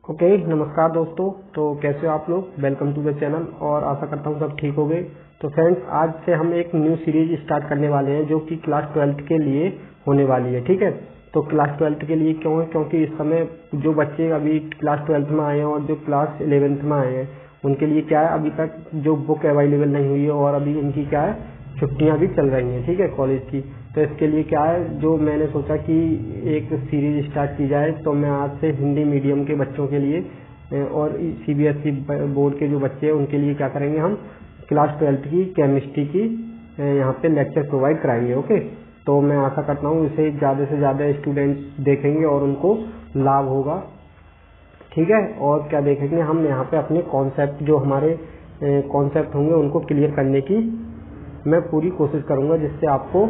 Okay, नमस्कार दोस्तों। तो कैसे हो आप लोग? वेलकम टू द चैनल और आशा करता हूँ सब ठीक हो गए। तो फ्रेंड्स, आज से हम एक न्यू सीरीज स्टार्ट करने वाले हैं जो कि क्लास 12th के लिए होने वाली है। ठीक है, तो क्लास 12th के लिए क्यों है? क्योंकि इस समय जो बच्चे अभी क्लास 12th में आए हैं और जो क्लास 11th में आए हैं उनके लिए क्या है, अभी तक जो बुक अवेलेबल नहीं हुई है और अभी उनकी क्या है, छुट्टियां भी चल रही हैं। ठीक है, कॉलेज की। तो इसके लिए क्या है, जो मैंने सोचा कि एक सीरीज स्टार्ट की जाए। तो मैं आज से हिंदी मीडियम के बच्चों के लिए और सीबीएसई बोर्ड के जो बच्चे हैं उनके लिए क्या करेंगे, हम क्लास 12th की केमिस्ट्री की यहाँ पे लेक्चर प्रोवाइड कराएंगे। ओके, तो मैं आशा करता हूँ इसे ज़्यादा से ज़्यादा स्टूडेंट्स देखेंगे और उनको लाभ होगा। ठीक है, और क्या देखेंगे, हम यहाँ पे अपने कॉन्सेप्ट, जो हमारे कॉन्सेप्ट होंगे उनको क्लियर करने की मैं पूरी कोशिश करूंगा, जिससे आपको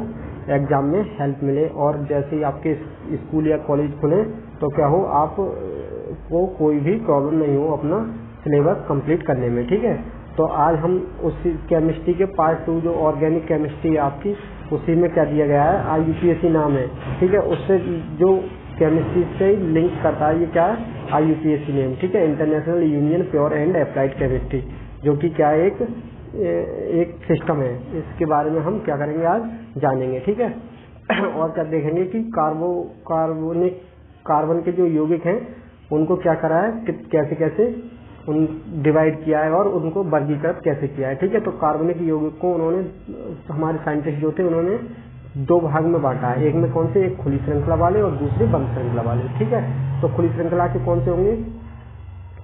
एग्जाम में हेल्प मिले। और जैसे ही आपके स्कूल या कॉलेज खुले तो क्या हो, आप को कोई भी प्रॉब्लम नहीं हो अपना सिलेबस कंप्लीट करने में। ठीक है, तो आज हम उसी केमिस्ट्री के पार्ट 2 जो ऑर्गेनिक केमिस्ट्री है आपकी, उसी में क्या दिया गया है, IUPAC नाम है। ठीक है, उससे जो केमिस्ट्री से लिंक करता है, ये क्या है, IUPAC नेम। ठीक है, international union pure and applied chemistry, जो कि क्या है, एक सिस्टम है। इसके बारे में हम क्या करेंगे, आज जानेंगे। ठीक है, और क्या देखेंगे कि कार्बन के जो यौगिक हैं उनको क्या करा है, कैसे कैसे उन डिवाइड किया है और उनको वर्गीकृत कैसे किया है। ठीक है, तो कार्बनिक यौगिक को उन्होंने, हमारे साइंटिस्ट जो थे, उन्होंने 2 भाग में बांटा है। एक में कौन से, एक खुली श्रृंखला वाले और दूसरे बंद श्रृंखला वाले। ठीक है, तो खुली श्रृंखला के कौन से होंगे,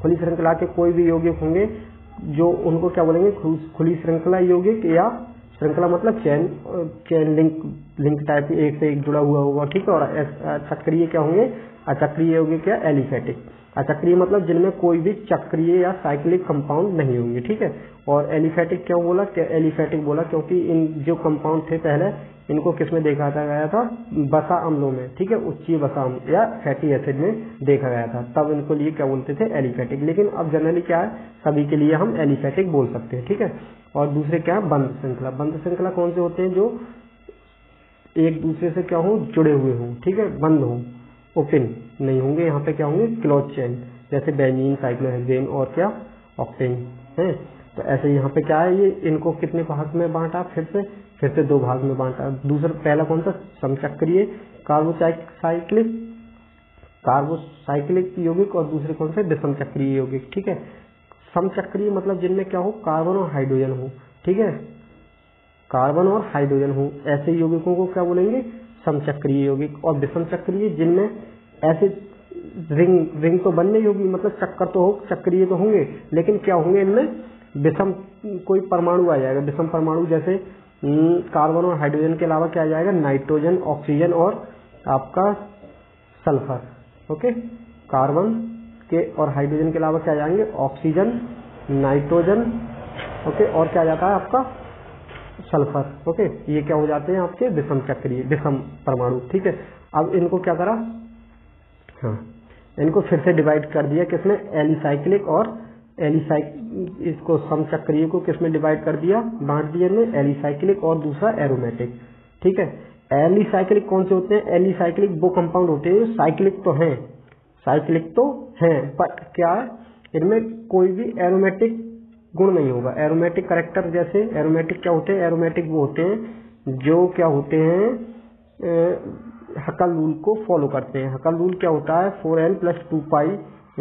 खुली श्रृंखला के कोई भी यौगिक होंगे जो, उनको क्या बोलेंगे, खुली श्रृंखला यौगिक, या श्रृंखला मतलब चैन लिंक टाइप, एक से एक जुड़ा हुआ होगा। ठीक है, और चक्रीय क्या होंगे, अचक्रीय यौगिक या एलिफेटिक। अचक्रीय मतलब जिनमें कोई भी चक्रीय या साइक्लिक कंपाउंड नहीं होंगे। ठीक है, और एलिफेटिक क्यों बोला, एलिफेटिक बोला क्योंकि इन जो कंपाउंड थे पहले, इनको किसमें देखा गया था, बसा अम्लों में। ठीक है, उच्चीय बसा अम्ल या फैटी एसिड में देखा गया था, तब इनको लिए क्या बोलते थे, एलिफेटिक। लेकिन अब जनरली क्या है, सभी के लिए हम एलिफेटिक बोल सकते हैं। ठीक है, और दूसरे क्या है, बंद श्रृंखला। बंद श्रृंखला कौन से होते हैं, जो एक दूसरे से क्या हो, जुड़े हुए हों। ठीक है, बंद हो, ओपन नहीं होंगे। यहाँ पे क्या होंगे, क्लोज चेन, जैसे बेंजीन, साइक्लोहेक्सेन और क्या, ऑक्टेन है। तो ऐसे यहाँ पे क्या है, ये इनको कितने भाग में बांटा, फिर से 2 भाग में बांटा। दूसरा, पहला कौन सा, समचक्रीय कार्बोसाइक्लिक यौगिक, और दूसरे कौन से, विषम चक्रीय यौगिक। ठीक है, समचक्रीय मतलब जिनमें क्या हो, कार्बन और हाइड्रोजन हो। ठीक है, कार्बन और हाइड्रोजन हो, ऐसे यौगिकों को क्या बोलेंगे, समचक्रीय यौगिक। और विषम चक्रीय जिनमें ऐसे रिंग तो बनने योगी, मतलब चक्कर तो हो, चक्रीय तो होंगे, लेकिन क्या होंगे, इनमें विषम कोई परमाणु आ जाएगा। विषम परमाणु जैसे कार्बन और हाइड्रोजन के अलावा क्या आ जाएगा, नाइट्रोजन, ऑक्सीजन और आपका सल्फर। ओके, कार्बन के और हाइड्रोजन के अलावा क्या जाएंगे, ऑक्सीजन, नाइट्रोजन, ओके, और क्या जाता है आपका, सल्फर। ओके, ये क्या हो जाते हैं आपके, विषम चक्रीय, विषम परमाणु। ठीक है, अब इनको क्या करा, हाँ, इनको फिर से डिवाइड कर दिया, किसमें, एलिसाइक्लिक और इसको समचक्रीय को किसमें डिवाइड कर दिया, बांट दिया इनमें, एलिसाइक्लिक और दूसरा एरोमेटिक। ठीक है, एलिसाइक्लिक कौन से होते हैं, एलिसाइक्लिक वो कंपाउंड होते हैं, साइक्लिक तो हैं, बट क्या है, इनमें कोई भी एरोमेटिक गुण नहीं होगा। एरोमेटिक करेक्टर, जैसे एरोमेटिक क्या होते हैं, एरोमेटिक वो होते हैं जो क्या होते हैं, हकल रूल को फॉलो करते हैं। हकल रूल क्या होता है, 4n+2π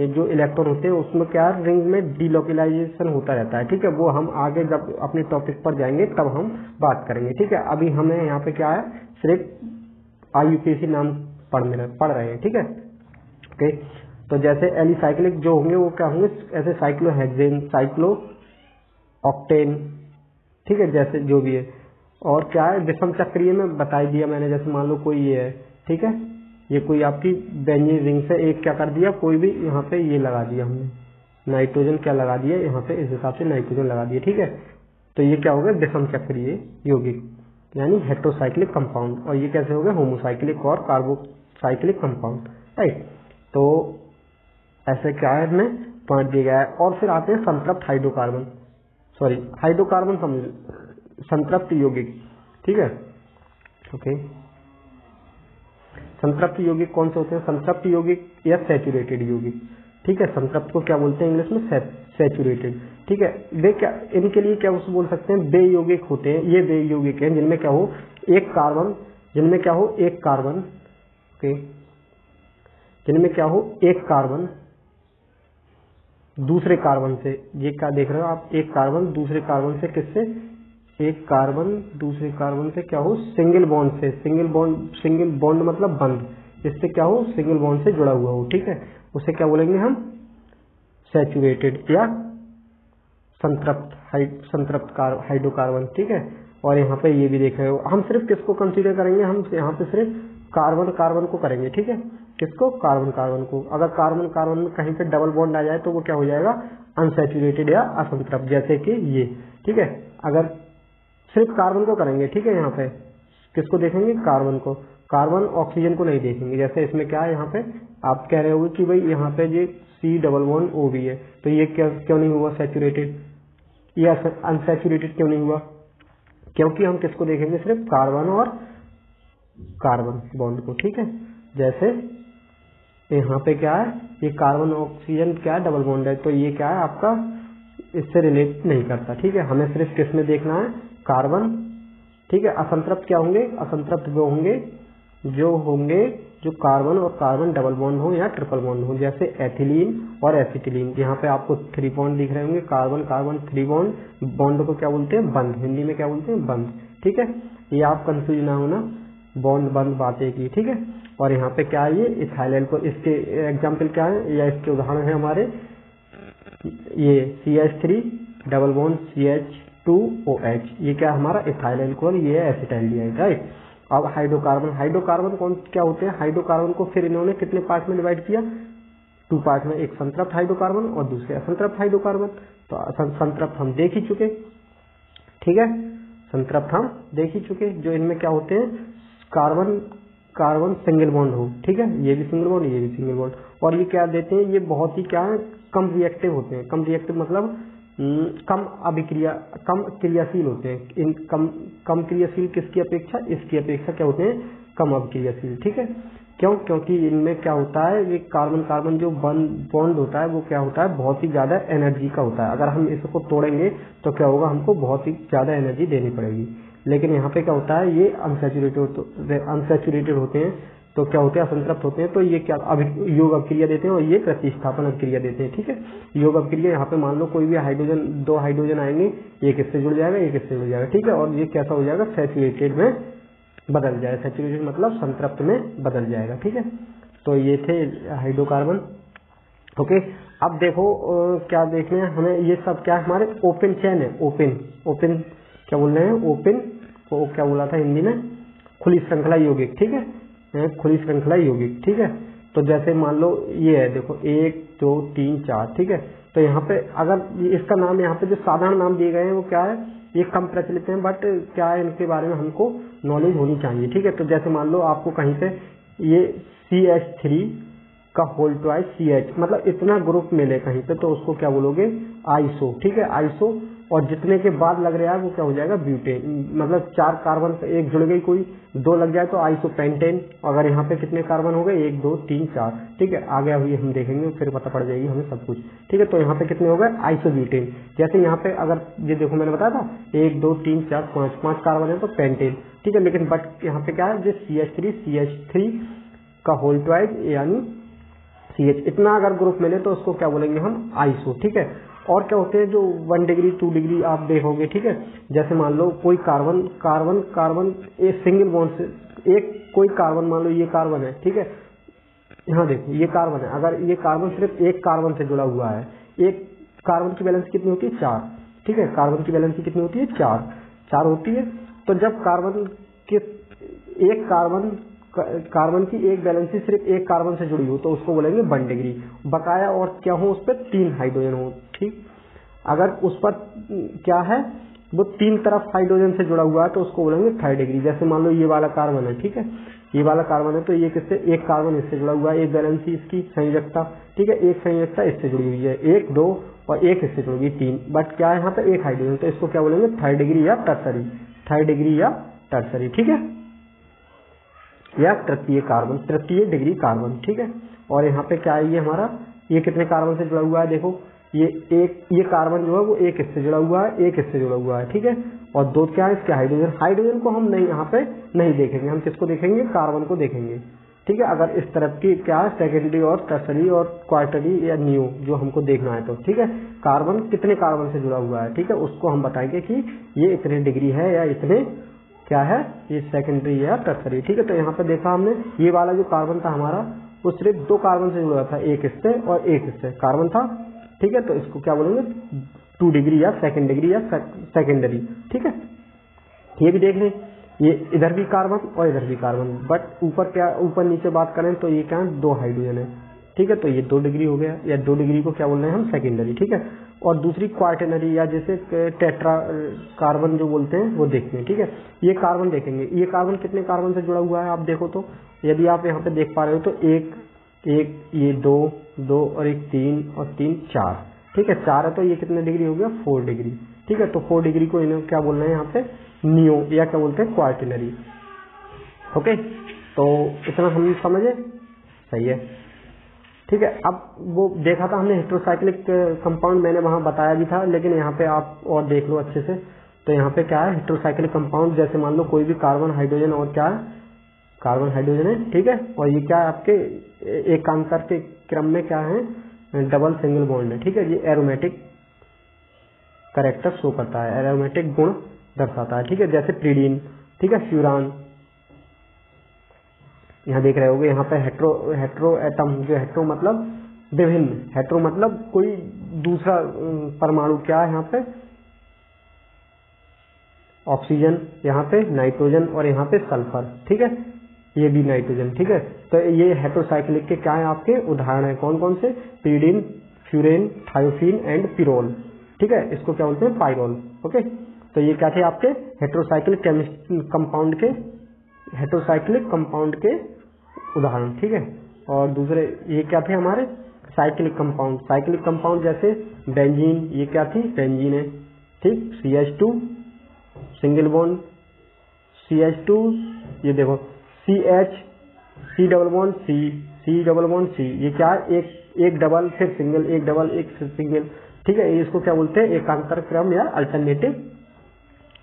जो इलेक्ट्रॉन होते हैं उसमें क्या, रिंग में डीलोकलाइजेशन होता रहता है। ठीक है, वो हम आगे जब अपने टॉपिक पर जाएंगे तब हम बात करेंगे। ठीक है, अभी हमें यहाँ पे क्या है, सिर्फ IUPAC नाम पढ़ रहे हैं। ठीक है, ओके, तो जैसे एलिसाइक्लिक जो होंगे वो क्या होंगे, ऐसे साइक्लोहेक्सेन, साइक्लो ऑक्टेन। ठीक है, जैसे जो भी है। और क्या है, विषम चक्रीय में बता दिया मैंने, जैसे मान लो कोई ये है। ठीक है, ये कोई आपकी बेंजीन रिंग से एक क्या कर दिया, कोई भी यहाँ पे ये लगा दिया हमने, नाइट्रोजन क्या लगा दिया यहाँ पे, इस हिसाब से नाइट्रोजन लगा दिया। ठीक है, तो ये क्या हो गया, विषम चक्रीय यौगिक, यानी हेट्रोसाइक्लिक कंपाउंड। और ये कैसे हो गए, होमोसाइक्लिक और कार्बोसाइक्लिक कंपाउंड। राइट, तो ऐसे क्या है, इसमें बांट दिया गया है। और फिर आते हैं संतृप्त हाइड्रोकार्बन संतृप्त यौगिक। ठीक है, ओके, संतृप्त यौगिक कौन से होते हैं, संतृप्त यौगिक या सैचुरेटेड यौगिक। ठीक है। संतृप्त को क्या बोलते हैं इंग्लिश में? सैचुरेटेड, ठीक है। वे क्या, इनके लिए क्या बोल सकते हैं? बे यौगिक होते हैं। ये बे यौगिक हैं जिनमें क्या हो, एक कार्बन, जिनमें क्या हो, एक कार्बन, ओके, जिनमें क्या हो, एक कार्बन दूसरे कार्बन से, ये क्या देख रहे हो आप, एक कार्बन दूसरे कार्बन से, किससे? एक कार्बन दूसरे कार्बन से क्या हो, सिंगल बॉन्ड से, सिंगल बॉन्ड मतलब बंद, इससे क्या हो, सिंगल बॉन्ड से जुड़ा हुआ हो, ठीक है। उसे क्या बोलेंगे हम? सैचुरेटेड या संतृप्त हाइड्रोकार्बन, ठीक है। और यहाँ पे ये भी देख रहे हो, हम सिर्फ किसको कंसीडर करेंगे? हम यहाँ पे सिर्फ कार्बन को करेंगे, ठीक है। किसको? कार्बन को। अगर कार्बन में कहीं पे डबल बॉन्ड आ जाए तो वो क्या हो जाएगा? अनसैचुरेटेड या असंतृप्त, जैसे कि ये, ठीक है। अगर सिर्फ कार्बन को करेंगे, ठीक है, यहाँ पे किसको देखेंगे? कार्बन को। कार्बन ऑक्सीजन को नहीं देखेंगे। जैसे इसमें क्या है, यहाँ पे आप कह रहे होगे कि भाई यहाँ पे ये C डबल बॉन्ड O भी है, तो ये क्यों नहीं हुआ सैचुरेटेड या अनसैचुरेटेड क्यों नहीं हुआ? क्योंकि हम किसको देखेंगे? सिर्फ कार्बन और कार्बन बॉन्ड को, ठीक है। जैसे यहाँ पे क्या है, ये कार्बन ऑक्सीजन क्या है? डबल बॉन्ड है, तो ये क्या है आपका? इससे रिलेट नहीं करता, ठीक है। हमें सिर्फ किस में देखना है? कार्बन, ठीक है। असंतृप्त क्या होंगे? असंतृप्त वो होंगे जो कार्बन और कार्बन डबल बॉन्ड हो या ट्रिपल बॉन्ड हो, जैसे एथिलीन और एसिटिलीन। यहाँ पे आपको 3 बॉन्ड दिख रहे होंगे, कार्बन कार्बन 3 बॉन्ड को क्या बोलते हैं? बंद, हिंदी में क्या बोलते हैं? बंद, ठीक है। ये आप कंफ्यूज ना होना, बॉन्ड बंद बातें की, ठीक है। और यहाँ पे क्या है? ये इथाइल को, इसके एग्जाम्पल क्या है या इसके उदाहरण है हमारे ये CH3 डबल बॉन्ड CH2OH, ये क्या हमारा? इथाइल अल्कोहल, ये है एसिटाइलडिहाइड, राइट। अब हाइड्रोकार्बन कौन क्या होते हैं? हाइड्रोकार्बन को फिर इन्होंने कितने पार्ट में डिवाइड किया? 2 पार्ट में, एक संतृप्त हाइड्रोकार्बन और दूसरे असंतृप्त हाइड्रोकार्बन। तो संतृप्त हम देख ही चुके, ठीक है, संतृप्त हम देख ही चुके, जो इनमें क्या होते हैं? कार्बन सिंगल बॉन्ड हो, ठीक है, ये भी सिंगल बॉन्ड, ये भी सिंगल बॉन्ड। और ये क्या देते हैं? ये बहुत ही क्या है? कम रिएक्टिव होते हैं। कम रिएक्टिव मतलब कम क्रियाशील होते हैं। इन कम क्रियाशील किसकी अपेक्षा? इसकी अपेक्षा क्या होते हैं? कम अभिक्रियाशील, ठीक है। क्यों? क्योंकि इनमें क्या होता है? ये कार्बन जो बॉन्ड होता है वो क्या होता है? बहुत ही ज्यादा एनर्जी का होता है। अगर हम इसको तोड़ेंगे तो क्या होगा? हमको बहुत ही ज्यादा एनर्जी देनी पड़ेगी। लेकिन यहाँ पे क्या होता है? ये अनसैचुरेटेड होते हैं, तो क्या होते हैं? असंतृप्त होते हैं, तो ये क्या योग अभिक्रिया देते हैं और ये प्रतिस्थापन अभिक्रिया देते हैं, ठीक है। योग अभिक्रिया, यहाँ पे मान लो कोई भी हाइड्रोजन, 2 हाइड्रोजन आएंगे, एक इससे जुड़ जाएगा, एक इससे जुड़ जाएगा, ठीक है। और ये कैसा हो जाएगा? सैचुरेटेड में बदल जाएगा। सैचुरेटेड मतलब संतृप्त में बदल जाएगा, ठीक है। तो ये थे हाइड्रोकार्बन, ओके। अब देखो क्या देखने हैं हमें, ये सब क्या हमारे ओपन चेन है। ओपन क्या बोल रहे हैं? ओपन को क्या बोला था हिंदी में? खुली श्रृंखला यौगिक, ठीक है, खुली श्रृंखला यौगिक, ठीक है। तो जैसे मान लो ये है, देखो 1 2 3 4, ठीक है। तो यहाँ पे अगर इसका नाम, यहाँ पे जो साधारण नाम दिए गए हैं वो क्या है? ये कम प्रचलित हैं, बट क्या है, इनके बारे में हमको नॉलेज होनी चाहिए, ठीक है। तो जैसे मान लो आपको कहीं से ये CH3 का होल ट्वाइस CH, मतलब इतना ग्रुप मिले कहीं पे, तो उसको क्या बोलोगे? आइसो, ठीक है, आइसो। और जितने के बाद लग रहा है वो क्या हो जाएगा? ब्यूटेन। मतलब 4 कार्बन से एक जुड़ गई, कोई 2 लग जाए तो आइसोपेंटेन। अगर यहाँ पे कितने कार्बन हो गए? 1 2 3 4, ठीक है। आगे अभी हम देखेंगे, फिर पता पड़ जाएगी हमें सब कुछ, ठीक है। तो यहाँ पे कितने हो गए? आइसोब्यूटेन। जैसे यहाँ पे अगर ये देखो, मैंने बताया था 1 2 3 4 5 कार्बन है तो पेंटेन, ठीक है। लेकिन बट यहाँ पे क्या है? जो CH3 का होल ट्वाइस यानी CH, इतना अगर ग्रुप मिले तो उसको क्या बोलेंगे हम? आइसो, ठीक है। और क्या होते हैं जो 1 डिग्री 2 डिग्री आप देखोगे, ठीक है। जैसे मान लो कोई कार्बन एक सिंगल बॉन्ड से, एक कोई कार्बन, मान लो ये कार्बन है, ठीक है। यहाँ देखो ये कार्बन है, अगर ये कार्बन सिर्फ एक कार्बन से जुड़ा हुआ है, एक कार्बन की वैलेंसी कितनी होती है? 4, ठीक है। कार्बन की वैलेंसी कितनी होती है? 4 होती है। तो जब कार्बन की एक वैलेंसी सिर्फ एक कार्बन से जुड़ी हो तो उसको बोलेंगे 1 डिग्री। बकाया और क्या हो? उस पर 3 हाइड्रोजन हो, ठीक। अगर उस पर क्या है, वो 3 तरफ हाइड्रोजन से जुड़ा हुआ है तो उसको बोलेंगे 3rd डिग्री। जैसे मान लो ये वाला कार्बन है, ठीक है, ये वाला कार्बन है, तो ये किससे? एक कार्बन इससे जुड़ा हुआ है, एक वैलेंसी इसकी संयोजकता, ठीक है, एक संयोजकता इससे जुड़ी हुई है, 1 2 और एक इससे जुड़ी हुई 3, बट क्या है यहाँ पे? एक हाइड्रोजन, तो इसको क्या बोलेंगे? 3rd डिग्री या टर्सरी, 3rd डिग्री या टर्सरी, ठीक है, या तृतीय डिग्री कार्बन, ठीक है। और यहाँ पे क्या है? ये हमारा ये कितने कार्बन से जुड़ा हुआ है, देखो ये कार्बन जो है वो एक इससे जुड़ा हुआ है, एक इससे जुड़ा हुआ है, ठीक है। और दो क्या है इसके हाइड्रोजन। हाइड्रोजन को हम नहीं यहाँ पे नहीं देखेंगे, हम किसको देखेंगे, कार्बन को देखेंगे, ठीक है। अगर इस तरफ की क्या है सेकेंडरी और टर्सरी और क्वार्टरी या नियो जो हमको देखना है तो ठीक है, कार्बन कितने कार्बन से जुड़ा हुआ है, ठीक है, उसको हम बताएंगे कि ये इतने डिग्री है या इतने क्या है, ये सेकेंडरी या टर्सरी, ठीक है। तो यहाँ पे देखा हमने ये वाला जो कार्बन था हमारा वो सिर्फ दो कार्बन से जुड़ा था, एक इससे और एक इससे कार्बन था, ठीक है। तो इसको क्या बोलेंगे 2 डिग्री या सेकेंड डिग्री या सेकेंडरी, ठीक है। ये भी देख लें, ये इधर भी कार्बन और इधर भी कार्बन, बट ऊपर क्या ऊपर नीचे बात करें तो ये क्या है 2 हाइड्रोजन है, ठीक है। तो ये 2 डिग्री हो गया, या 2 डिग्री को क्या बोल रहे हैं हम सेकेंडरी, ठीक है। और दूसरी क्वार्टनरी या जैसे टेट्रा कार्बन जो बोलते हैं वो देखते हैं, ठीक है। ये कार्बन देखेंगे, ये कार्बन कितने कार्बन से जुड़ा हुआ है आप देखो तो, यदि आप यहाँ पे देख पा रहे हो तो एक ये 2 और एक 3 और 3 4, ठीक है, 4 है तो ये कितने डिग्री हो गया 4 डिग्री, ठीक है। तो 4 डिग्री को इन्हें क्या बोल रहे हैं यहाँ पे नियो या क्या बोलते हैं क्वार्टनरी, ओके। तो इतना हम समझे, सही है, ठीक है। अब वो देखा था हमने हेटेरोसाइक्लिक कंपाउंड, मैंने वहां बताया भी था, लेकिन यहाँ पे आप और देख लो अच्छे से। तो यहाँ पे क्या है हेटेरोसाइक्लिक कंपाउंड, जैसे मान लो कोई भी कार्बन हाइड्रोजन और क्या है कार्बन हाइड्रोजन है, ठीक है। और ये क्या है आपके एकांतर के क्रम में क्या है डबल सिंगल बॉन्ड है, ठीक है। ये एरोमेटिक कैरेक्टर शो करता है, एरोमेटिक गुण दर्शाता है, ठीक है। जैसे प्रीडीन, ठीक है, फ्यूरान, यहाँ देख रहे होगे यहाँ पे हेट्रो एटम, जो हेट्रो मतलब विभिन्न, हेट्रो मतलब कोई दूसरा परमाणु, क्या है यहाँ पे ऑक्सीजन, यहाँ पे नाइट्रोजन और यहाँ पे सल्फर, ठीक है, ये भी नाइट्रोजन, ठीक है। तो ये हेटेरोसाइक्लिक के क्या है आपके उदाहरण है, कौन कौन से, pyridine, furan, thiophene and pyrrole, ठीक है, इसको क्या बोलते हैं पाइरोल, ओके। तो ये क्या थे आपके हेटेरोसाइक्लिक कंपाउंड के उदाहरण, ठीक है। और दूसरे ये क्या थे हमारे साइक्लिक कंपाउंड जैसे बेंजीन, ये क्या थी बेंजीन है, ठीक, CH2 सिंगल बॉन्ड, CH2, ये देखो CH, C double bond C, ये क्या है एक डबल फिर सिंगल, एक डबल एक फिर सिंगल, ठीक है। इसको क्या बोलते हैं एकांतर क्रम या अल्टरनेटिव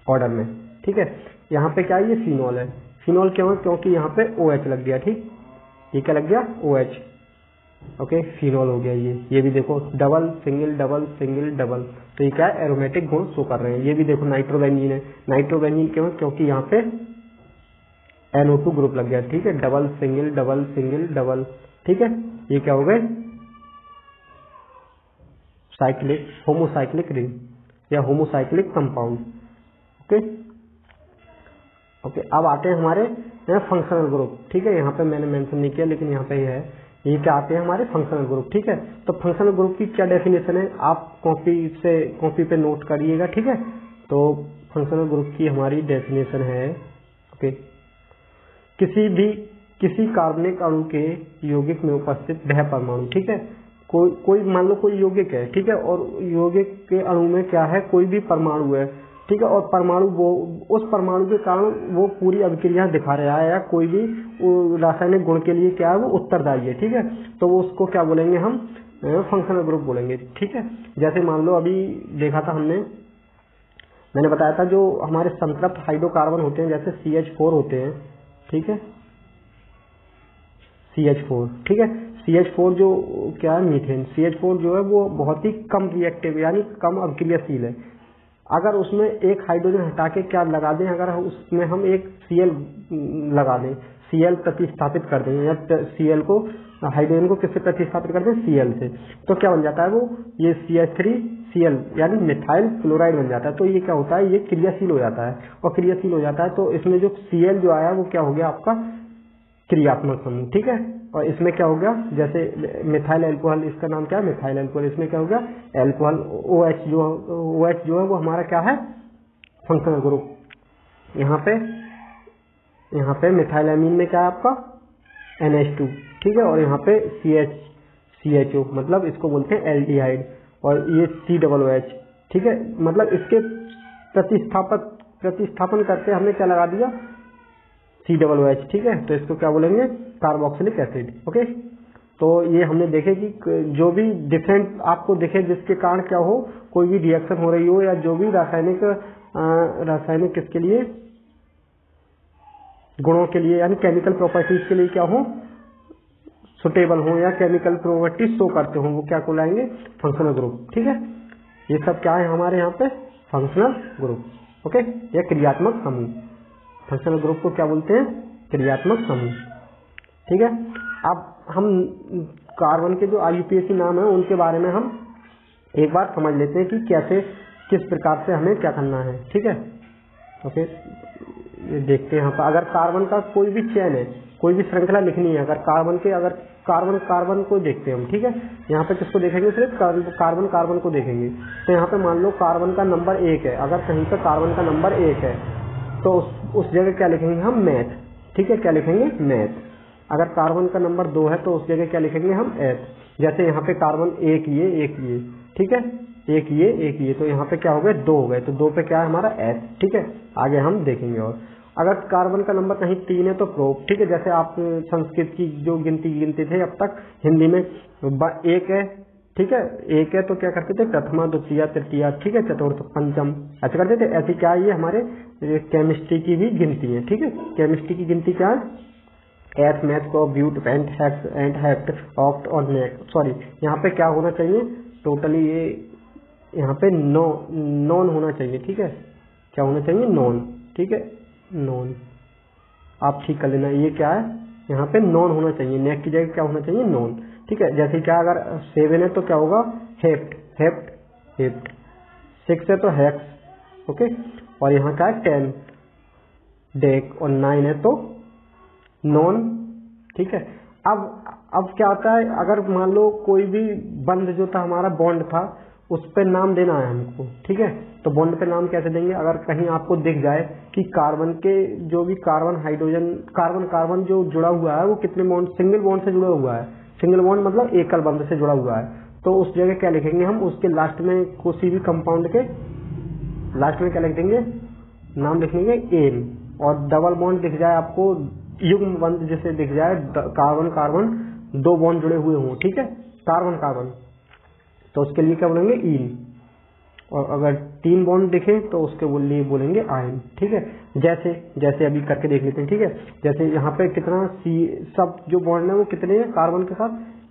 ऑर्डर में, ठीक है। यहाँ पे क्या है ये फिनॉल है, फिनॉल क्यों है, क्योंकि यहाँ पे OH लग गया, ठीक, ये क्या लग गया OH, ओके, फिनॉल हो गया ये भी देखो डबल सिंगल डबल, तो ये क्या है एरोमेटिक गुण शो कर रहे हैं। ये भी देखो नाइट्रोबेंजीन है, नाइट्रोबेंजीन क्यों, क्योंकि यहाँ पे NO2 ग्रुप लग गया, ठीक है, डबल सिंगल, ठीक है। ये क्या हो गए होमोसाइक्लिक रिंग या होमोसाइक्लिक कंपाउंड, ओके। अब आते हैं हमारे फंक्शनल ग्रुप, ठीक है। यहाँ पे मैंने मेंशन नहीं किया लेकिन यहाँ पे है, ये क्या आते हैं हमारे फंक्शनल ग्रुप, ठीक है। तो फंक्शनल ग्रुप की क्या डेफिनेशन है आप कॉपी पे नोट करिएगा, ठीक है। तो फंक्शनल ग्रुप की हमारी डेफिनेशन है, ओके, किसी कार्बनिक अणु के यौगिक में उपस्थित वह परमाणु, ठीक है, कोई मान लो कोई यौगिक है, ठीक है, और यौगिक के अणु में क्या है कोई भी परमाणु है, ठीक है, और परमाणु वो उस परमाणु के कारण वो पूरी अभिक्रिया दिखा रहा है या कोई भी रासायनिक गुण के लिए क्या है वो उत्तरदायी है, ठीक है। तो वो उसको क्या बोलेंगे हम फंक्शनल ग्रुप बोलेंगे, ठीक है। जैसे मान लो अभी देखा था मैंने बताया था जो हमारे संतृप्त हाइड्रोकार्बन होते हैं जैसे CH4 होते हैं, ठीक है, CH4, ठीक है। CH4 जो क्या है मीथेन, CH4 जो है वो बहुत ही कम रिएक्टिव यानी कम अभिक्रियाशील है। अगर उसमें एक हाइड्रोजन हटा के क्या लगा दें, अगर उसमें हम एक Cl लगा दें, Cl प्रतिस्थापित कर दें या Cl को हाइड्रोजन को किससे प्रतिस्थापित कर दें Cl से, तो क्या बन जाता है वो ये CH3Cl यानी मिथाइल क्लोराइड बन जाता है। तो ये क्या होता है ये क्रियाशील हो जाता है, और क्रियाशील हो जाता है तो इसमें जो Cl जो आया वो क्या हो गया आपका क्रियात्मक समूह, ठीक है। और इसमें क्या हो गया जैसे मिथाइल एल्कोहल, इसका नाम क्या है मिथाइल एल्कोहल, इसमें क्या हो गया एल्कोहल, OH जो है वो हमारा क्या है फंक्शनल ग्रुप। यहाँ पे मिथाइल एमीन में क्या है आपका NH2, ठीक है, और यहाँ पे CHO मतलब इसको बोलते हैं एल्डिहाइड, और ये COOH, ठीक है, मतलब इसके प्रतिस्थापन करके हमने क्या लगा दिया COOH, ठीक है। तो इसको क्या बोलेंगे कार्बोक्सिलिक एसिड, ओके। तो ये हमने देखे कि जो भी डिफरेंट आपको दिखे जिसके कारण क्या हो, कोई भी रिएक्शन हो रही हो या जो भी रासायनिक किसके लिए, गुणों के लिए यानी केमिकल प्रॉपर्टीज के लिए क्या हो, सुटेबल हो या केमिकल प्रॉपर्टीज शो करते हो, वो क्या कहलाएंगे, फंक्शनल ग्रुप। ठीक है, ये सब क्या है हमारे यहाँ पे, फंक्शनल ग्रुप। ओके, या क्रियात्मक समूह। फंक्शनल ग्रुप को क्या बोलते हैं, क्रियात्मक समूह। ठीक है, अब हम कार्बन के जो IUPAC नाम है उनके बारे में हम एक बार समझ लेते हैं कि कैसे, किस प्रकार से हमें क्या करना है। ठीक है, ओके, ये देखते हैं यहाँ पर। अगर कार्बन का कोई भी चेन है, कोई भी श्रृंखला लिखनी है, अगर कार्बन को देखते हैं हम। ठीक है, यहाँ पे किसको देखेंगे, सिर्फ कार्बन को देखेंगे। तो यहाँ पे मान लो कार्बन का नंबर 1 है, अगर कहीं पर कार्बन का नंबर 1 है तो उस जगह क्या लिखेंगे हम, मैथ। ठीक है, क्या लिखेंगे, मैथ। अगर कार्बन का नंबर 2 है तो उस जगह क्या लिखेंगे हम, एथ। जैसे यहाँ पे कार्बन एक ये, ठीक है, एक ये, तो यहाँ पे क्या हो गए, 2 हो गए, तो 2 पे क्या है हमारा, एथ। ठीक है, आगे हम देखेंगे। और अगर कार्बन का नंबर कहीं 3 है तो प्रोप। ठीक है, जैसे आप संस्कृत की जो गिनती थे अब तक, हिंदी में 1 है। ठीक है, 1 है तो क्या करते थे, प्रथमा, द्वितीय, तृतीय, ठीक है, चतुर्थ, पंचम, ऐसे करते थे। ऐसी क्या है, ये हमारे केमिस्ट्री की भी गिनती है। ठीक है, केमिस्ट्री की गिनती क्या है, एथ, मैथ, को, but, pent, hex, and, hept, oct और नेक्ट। सॉरी, यहाँ पे क्या होना चाहिए, टोटली ये यहाँ पे नॉन होना चाहिए। ठीक है, क्या होना चाहिए, नॉन। ठीक है, नॉन, आप ठीक कर लेना, ये क्या है, यहाँ पे नॉन होना चाहिए, नेक की जगह क्या होना चाहिए, नॉन। ठीक है, जैसे क्या, अगर 7 है तो क्या होगा, हेप्ट। 6 है तो हेक्स। ओके, और यहाँ क्या है, 10, डेक, और 9 है तो नॉन। ठीक है, अब क्या आता है, अगर मान लो कोई भी बंध जो था हमारा, बॉन्ड था, उस पे नाम देना है हमको। ठीक है, तो बॉन्ड पे नाम कैसे देंगे, अगर कहीं आपको दिख जाए कि कार्बन के जो भी कार्बन हाइड्रोजन, कार्बन जो जुड़ा हुआ है वो कितने बॉन्ड, सिंगल बॉन्ड से जुड़ा हुआ है। सिंगल बॉन्ड मतलब एकल बंध से जुड़ा हुआ है, तो उस जगह क्या लिखेंगे हम, उसके लास्ट में किसी भी कंपाउंड के लास्ट में क्या लिख देंगे, नाम लिख लेंगे एन। और डबल बॉन्ड दिख जाए आपको, युग्म बंध जैसे दिख जाए, कार्बन 2 बॉन्ड जुड़े हुए हों। ठीक है, कार्बन, तो उसके लिए क्या बोलेंगे, ईन। और अगर 3 बॉन्ड दिखे तो उसके लिए बोलेंगे आयन। ठीक है, जैसे अभी करके देख लेते हैं। ठीक है, जैसे यहाँ पे कितना सब जो बॉन्ड है वो कितने हैं, कार्बन के साथ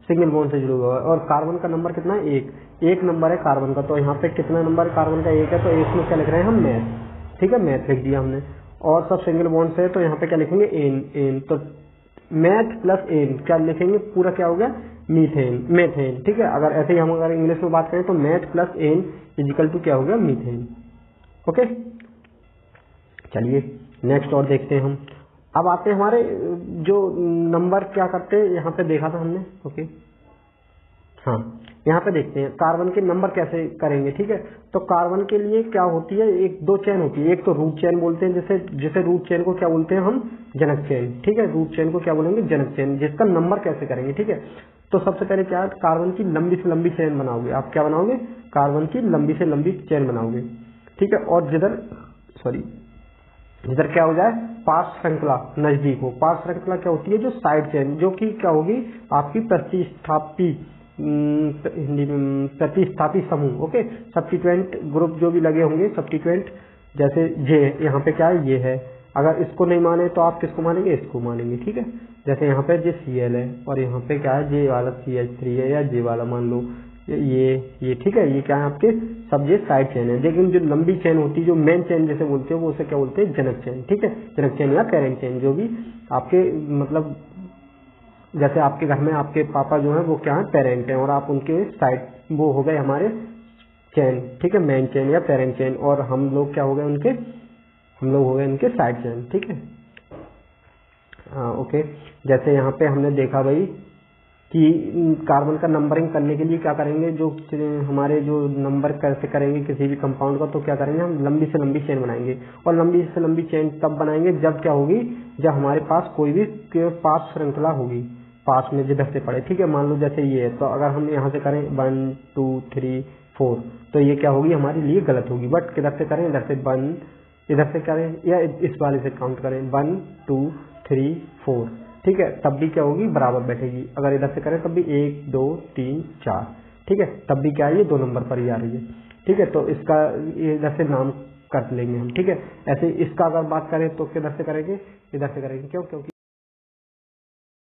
सिंगल बॉन्ड से जुड़ा हुआ है, और कार्बन का नंबर कितना है, 1 नंबर है कार्बन का। तो यहाँ पे कितना नंबर कार्बन का, 1 है, तो इसमें क्या लिख रहे हैं हम, मैथ। ठीक है, मैथ लिख दिया हमने। और सब सिंगल बॉन्ड से, तो यहाँ पे क्या लिखेंगे, एन। तो मैथ प्लस एन क्या लिखेंगे, पूरा क्या हो गया, मेथेन। ठीक है, अगर ऐसे ही हम अगर इंग्लिश में बात करें तो math plus N equal to क्या हो गया, मीथेन। ओके, चलिए नेक्स्ट और देखते हैं हम। अब आते हैं हमारे जो नंबर क्या करते हैं, यहाँ पे देखा था हमने। ओके, हाँ, यहाँ पे देखते हैं कार्बन के नंबर कैसे करेंगे। ठीक है, तो कार्बन के लिए क्या होती है, 2 चेन होती है। एक तो रूट चेन बोलते हैं, जिसे रूट चेन को क्या बोलते हैं हम, जनक चेन। ठीक है, रूट चेन को क्या बोलेंगे, जनक चेन। जिसका नंबर कैसे करेंगे, ठीक है, तो सबसे पहले क्या, कार्बन की लंबी से लंबी चेन बनाओगे। आप क्या बनाओगे, कार्बन की लंबी से लंबी चेन बनाओगे। ठीक है, और जिधर क्या हो जाए, पार्श्व श्रृंखला नजदीक हो। पार्श्व श्रृंखला क्या होती है, जो साइड चेन, जो कि क्या होगी, आपकी हिंदी में प्रतिस्थापी समूह। ओके, सब्स्टिट्यूएंट ग्रुप जो भी लगे होंगे, सब्स्टिट्यूएंट, जैसे जे, यहाँ पे क्या है, ये है। अगर इसको नहीं माने तो आप किसको मानेंगे, इसको मानेंगे। ठीक है, जैसे यहाँ पे जे Cl है, और यहाँ पे क्या है, जे वाला CH3 है, या जे वाला मान लो ये। ठीक है, ये क्या है, आपके सब ये साइड चेन है। लेकिन जो लंबी चेन होती है, जो मेन चेन जैसे बोलते हैं, वो उसे क्या बोलते हैं, जनक चेन। ठीक है, जनक चेन या पेरेंट चेन, जो भी आपके मतलब जैसे आपके घर में आपके पापा जो है वो क्या है, पेरेंट है, और आप उनके साइड, वो हो गए हमारे चेन। ठीक है, मेन चेन या पेरेंट चेन, और हम लोग क्या हो गए उनके, हम लोग हो गए उनके साइड चेन। ठीक है, हाँ, ओके। जैसे यहाँ पे हमने देखा भाई कि कार्बन का नंबरिंग करने के लिए क्या करेंगे, जो हमारे जो नंबर कैसे करेंगे किसी भी कंपाउंड का, तो क्या करेंगे हम, लंबी से लंबी चेन बनाएंगे। और लंबी से लंबी चेन तब बनाएंगे जब क्या होगी, जब हमारे पास कोई भी पास श्रृंखला होगी, पास में जिधर से पड़े। ठीक है, मान लो जैसे ये है, तो अगर हम यहाँ से करें 1 2 3 4, तो ये क्या होगी, हमारे लिए गलत होगी। बट किधर से करें, इधर से 1, इधर से करें, या इस वाले से काउंट करें 1 2 3 4। ठीक है, तब भी क्या होगी, बराबर बैठेगी। अगर इधर से करें तब भी 1 2 3 4, ठीक है, तब भी क्या है, ये 2 नंबर पर ही आ रही है। ठीक है, तो इसका इधर से नाम कर लेंगे हम। ठीक है, ऐसे इसका अगर बात करें तो किधर से करेंगे, इधर से करेंगे। क्यों? क्योंकि